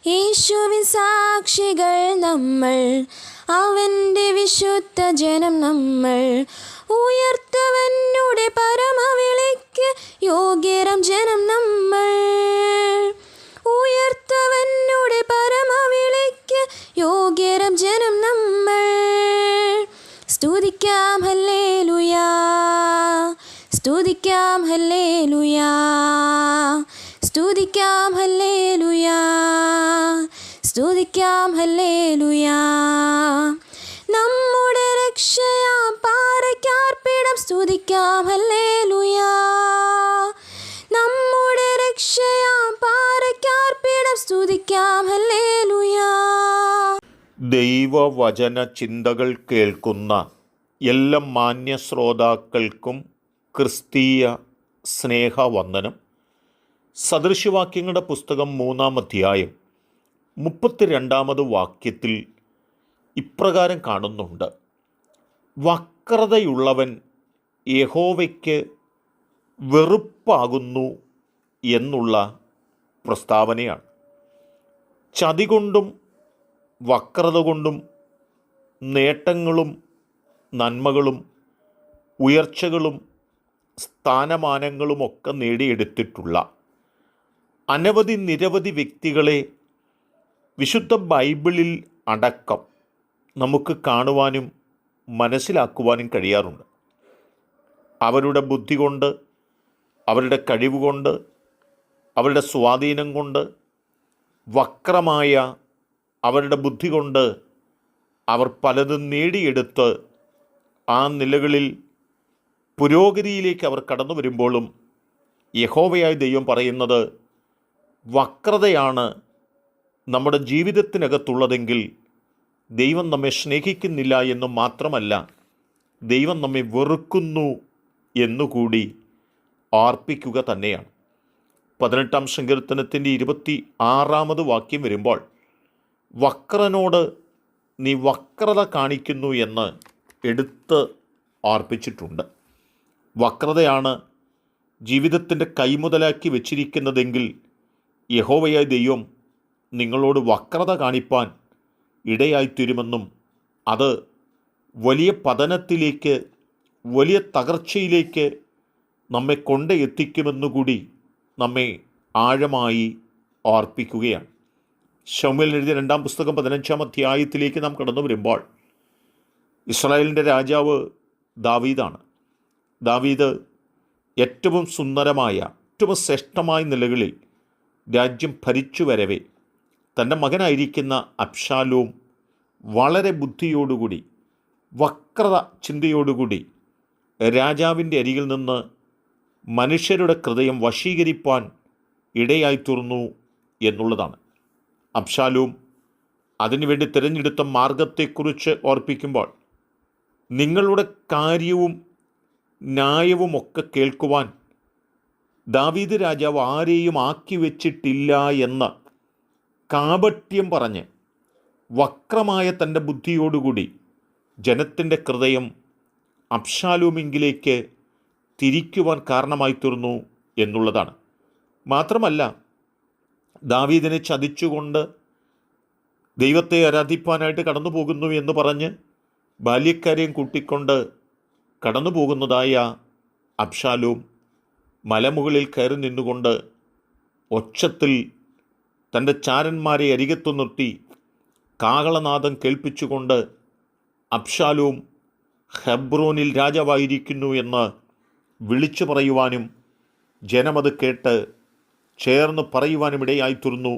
യേശുവിൻ സാക്ഷികൾ നമ്മൾ, അവൻ്റെ വിശുദ്ധ ജനം നമ്മൾ. ഉയർത്തവനുടെ പരമവിളിക്ക് യോഗ്യരം ജനം നമ്മൾ. ഉയർത്തവനുടെ പരമവിളിക്ക് യോഗ്യരം ജനം നമ്മൾ. സ്തുതിക്കാം ഹല്ലേലൂയാ, സ്തുതിക്കാം ഹല്ലേലൂയാ, സ്തുതിക്കാം ഹല്ലേലൂയാ, സ്തുതിക്കാം ഹല്ലേലൂയാ. നമ്മുടെ രക്ഷയാം പാറയ്ക്കാർപ്പിടം സ്തുതിക്കാം ഹല്ലേലൂയാ. നമ്മുടെ രക്ഷയാം പാറയ്ക്കാർപ്പിടം സ്തുതിക്കാം ഹല്ലേലൂയാ. ദൈവവചന ചിന്തകൾ കേൾക്കുന്ന എല്ലാ മാന്യ ശ്രോതാക്കൾക്കും ക്രിസ്തീയ സ്നേഹവന്ദനം. സദൃശവാക്യങ്ങളുടെ പുസ്തകം 3-ാം അധ്യായം 32-ാമത് വാക്യത്തിൽ ഇപ്രകാരം കാണുന്നുണ്ട്: വക്രതയുള്ളവൻ യഹോവയ്ക്ക് വെറുപ്പാകുന്നു എന്നുള്ള പ്രസ്താവനയാണ്. ചതി കൊണ്ടും വക്രത കൊണ്ടും നേട്ടങ്ങളും നന്മകളും ഉയർച്ചകളും സ്ഥാനമാനങ്ങളുമൊക്കെ നേടിയെടുത്തിട്ടുള്ള നിരവധി വ്യക്തികളെ വിശുദ്ധ ബൈബിളിൽ അടക്കം നമുക്ക് കാണുവാനും മനസ്സിലാക്കുവാനും കഴിയാറുണ്ട്. അവരുടെ ബുദ്ധി കൊണ്ട്, അവരുടെ കഴിവ് കൊണ്ട്, അവരുടെ സ്വാധീനം കൊണ്ട്, വക്രമായ അവരുടെ ബുദ്ധി കൊണ്ട് അവർ പലതും നേടിയെടുത്ത് ആ നിലകളിൽ പുരോഗതിയിലേക്ക് അവർ കടന്നു വരുമ്പോഴും യഹോവയായ ദൈവം പറയുന്നത്, വക്രതയാണ് നമ്മുടെ ജീവിതത്തിനകത്തുള്ളതെങ്കിൽ ദൈവം നമ്മെ സ്നേഹിക്കുന്നില്ല എന്ന് മാത്രമല്ല, ദൈവം നമ്മെ വെറുക്കുന്നു എന്നുകൂടി ഓർപ്പിക്കുക തന്നെയാണ്. 18-ാം സങ്കീർത്തനത്തിൻ്റെ 26-ാമത് വാക്യം വരുമ്പോൾ, വക്രനോട് നീ വക്രത കാണിക്കുന്നു എന്ന് എടുത്ത് ഓർപ്പിച്ചിട്ടുണ്ട്. വക്രതയാണ് ജീവിതത്തിൻ്റെ കൈമുതലാക്കി വച്ചിരിക്കുന്നതെങ്കിൽ യഹോവയായ ദൈവം നിങ്ങളോട് വക്രത കാണിപ്പാൻ ഇടയായിത്തീരുമെന്നും അത് വലിയ പതനത്തിലേക്ക്, വലിയ തകർച്ചയിലേക്ക് നമ്മെ എത്തിക്കുമെന്നുകൂടി നമ്മെ ആഴമായി ഓർപ്പിക്കുകയാണ്. ശമൂവേൽ എഴുതിയ 2-ാം പുസ്തകം 15-ാം അധ്യായത്തിലേക്ക് നാം കടന്നു വരുമ്പോൾ, ഇസ്രായേലിൻ്റെ രാജാവ് ദാവീദാണ്. ദാവീദ് ഏറ്റവും സുന്ദരമായ, ഏറ്റവും ശ്രേഷ്ഠമായ നിലകളിൽ രാജ്യം ഭരിച്ചു വരവേ തൻ്റെ മകനായിരിക്കുന്ന അബ്ശാലോം വളരെ ബുദ്ധിയോടുകൂടി, വക്രത ചിന്തയോടുകൂടി രാജാവിൻ്റെ അരികിൽ നിന്ന് മനുഷ്യരുടെ ഹൃദയം വശീകരിപ്പാൻ ഇടയായിത്തീർന്നു എന്നുള്ളതാണ്. അബ്ശാലോം അതിനുവേണ്ടി തിരഞ്ഞെടുത്ത മാർഗത്തെക്കുറിച്ച് ഓർപ്പിക്കുമ്പോൾ, നിങ്ങളുടെ കാര്യവും ന്യായവുമൊക്കെ കേൾക്കുവാൻ ദാവീദ് രാജാവ് ആരെയും ആക്കി വച്ചിട്ടില്ല എന്ന് കാപട്യം പറഞ്ഞ് വക്രമായ തൻ്റെ ബുദ്ധിയോടുകൂടി ജനത്തിൻ്റെ ഹൃദയം അബ്ശാലോമിങ്കിലേക്ക് തിരിക്കുവാൻ കാരണമായി തീർന്നു എന്നുള്ളതാണ്. മാത്രമല്ല, ദാവീദിനെ ചതിച്ചുകൊണ്ട് ദൈവത്തെ ആരാധിപ്പാനായിട്ട് കടന്നു പോകുന്നു എന്ന് പറഞ്ഞ് ബാല്യക്കാരെയും കൂട്ടിക്കൊണ്ട് കടന്നു പോകുന്നതായ അബ്ശാലോം മലമുകളിൽ കയറി നിന്നുകൊണ്ട് ഒച്ചത്തിൽ തൻ്റെ ചാരന്മാരെ അരികത്തു നിർത്തി കാഹളനാദം കേൾപ്പിച്ചുകൊണ്ട് അബ്ശാലോം ഹെബ്രോനിൽ രാജാവായിരിക്കുന്നു എന്ന് വിളിച്ചു പറയുവാനും ജനമത് കേട്ട് ചേർന്ന് പറയുവാനും ഇടയായിത്തീർന്നു.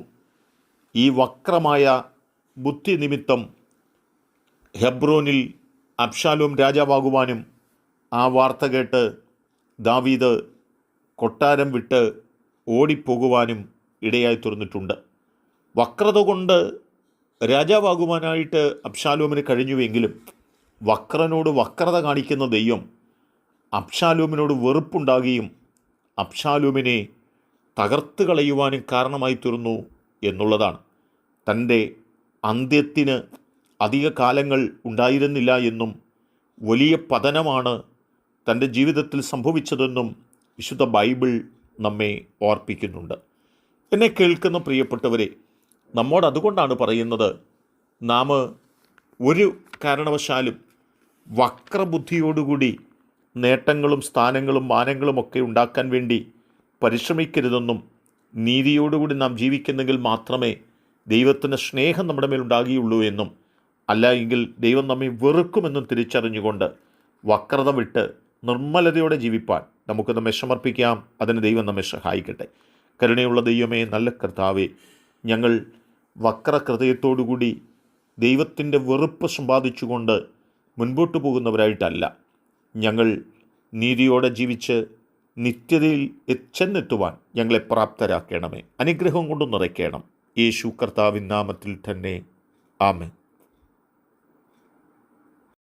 ഈ വക്രമായ ബുദ്ധി നിമിത്തം ഹെബ്രോനിൽ അബ്ശാലോം രാജാവാകുവാനും ആ വാർത്ത കേട്ട് ദാവീദ് കൊട്ടാരം വിട്ട് ഓടിപ്പോകുവാനും ഇടയായിത്തീർന്നിട്ടുണ്ട്. വക്രത കൊണ്ട് രാജാവാകുവാനായിട്ട് അബ്ശാലോമിന് കഴിഞ്ഞുവെങ്കിലും വക്രനോട് വക്രത കാണിക്കുന്ന ദൈവം അബ്ശാലോമിനോട് വെറുപ്പുണ്ടാകുകയും അബ്ശാലോമിനെ തകർത്ത് കളയുവാനും കാരണമായി തീർന്നു എന്നുള്ളതാണ്. തൻ്റെ അന്ത്യത്തിന് അധിക കാലങ്ങൾ ഉണ്ടായിരുന്നില്ല എന്നും വലിയ പതനമാണ് തൻ്റെ ജീവിതത്തിൽ സംഭവിച്ചതെന്നും വിശുദ്ധ ബൈബിൾ നമ്മെ ഓർപ്പിക്കുന്നുണ്ട്. എന്നെ കേൾക്കുന്ന പ്രിയപ്പെട്ടവരെ, നമ്മോട് അതുകൊണ്ടാണ് പറയുന്നത്, നാം ഒരു കാരണവശാലും വക്രബുദ്ധിയോടുകൂടി നേട്ടങ്ങളും സ്ഥാനങ്ങളും മാനങ്ങളും ഒക്കെ ഉണ്ടാക്കാൻ വേണ്ടി പരിശ്രമിക്കരുതെന്നും നീതിയോടുകൂടി നാം ജീവിക്കുന്നെങ്കിൽ മാത്രമേ ദൈവത്തിൻ്റെ സ്നേഹം നമ്മുടെ മേൽ ഉണ്ടാകുകയുള്ളൂ എന്നും, അല്ല എങ്കിൽ ദൈവം നമ്മെ വെറുക്കുമെന്നും തിരിച്ചറിഞ്ഞുകൊണ്ട് വക്രത വിട്ട് നിർമ്മലതയോടെ ജീവിപ്പാൻ നമുക്ക് നമ്മെ സമർപ്പിക്കാം. അതിന് ദൈവം നമ്മെ സഹായിക്കട്ടെ. കരുണയുള്ള ദൈവമേ, നല്ല കർത്താവേ, ഞങ്ങൾ വക്രഹൃദയത്തോടുകൂടി ദൈവത്തിൻ്റെ വെറുപ്പ് സമ്പാദിച്ചുകൊണ്ട് മുൻപോട്ട് പോകുന്നവരായിട്ടല്ല, ഞങ്ങൾ നീതിയോടെ ജീവിച്ച് നിത്യതയിൽ ചെന്നെത്തുവാൻ ഞങ്ങളെ പ്രാപ്തരാക്കണമേ. അനുഗ്രഹം കൊണ്ട് നിറയ്ക്കണം. യേശു കർത്താവിൻ നാമത്തിൽ തന്നെ. ആമേൻ.